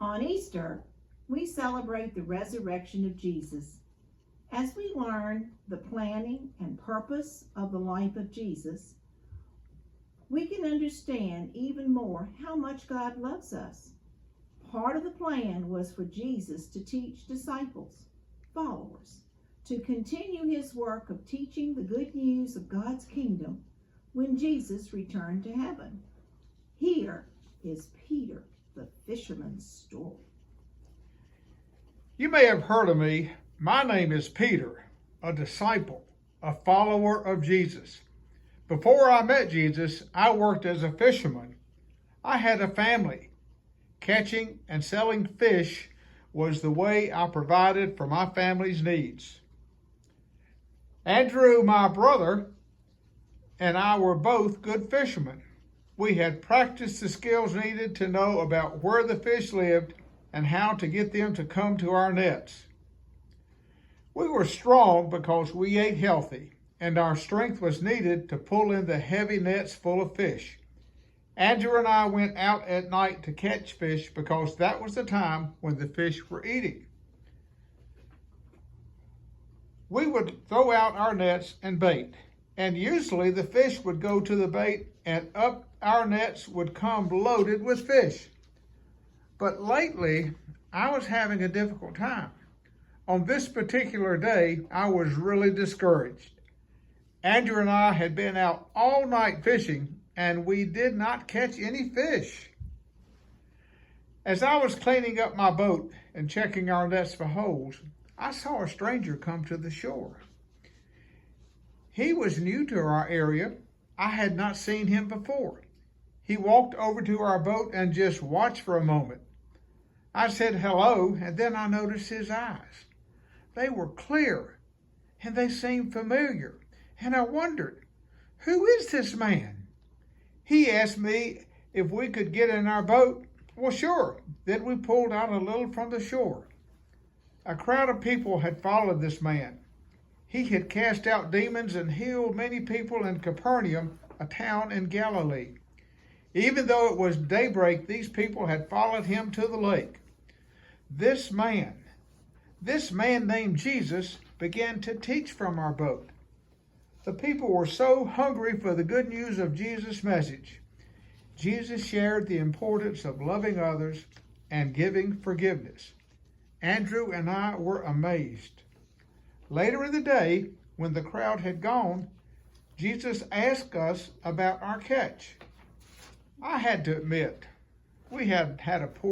On Easter, we celebrate the resurrection of Jesus. As we learn the planning and purpose of the life of Jesus, we can understand even more how much God loves us. Part of the plan was for Jesus to teach disciples, followers, to continue his work of teaching the good news of God's kingdom when Jesus returned to heaven. Here is Peter, the fisherman's story. You may have heard of me. My name is Peter, a disciple, a follower of Jesus. Before I met Jesus, I worked as a fisherman. I had a family. Catching and selling fish was the way I provided for my family's needs. Andrew, my brother, and I were both good fishermen. We had practiced the skills needed to know about where the fish lived and how to get them to come to our nets. We were strong because we ate healthy, and our strength was needed to pull in the heavy nets full of fish. Andrew and I went out at night to catch fish because that was the time when the fish were eating. We would throw out our nets and bait, and usually the fish would go to the bait and up our nets would come loaded with fish. But lately, I was having a difficult time. On this particular day, I was really discouraged. Andrew and I had been out all night fishing, and we did not catch any fish. As I was cleaning up my boat and checking our nets for holes, I saw a stranger come to the shore. He was new to our area. I had not seen him before. He walked over to our boat and just watched for a moment. I said hello, and then I noticed his eyes. They were clear, and they seemed familiar, and I wondered, who is this man? He asked me if we could get in our boat. Well, sure. Then we pulled out a little from the shore. A crowd of people had followed this man. He had cast out demons and healed many people in Capernaum, a town in Galilee. Even though it was daybreak, these people had followed him to the lake. This man named Jesus began to teach from our boat. The people were so hungry for the good news of Jesus' message. Jesus shared the importance of loving others and giving forgiveness. Andrew and I were amazed. Later in the day, when the crowd had gone, Jesus asked us about our catch. I had to admit, we had had a poor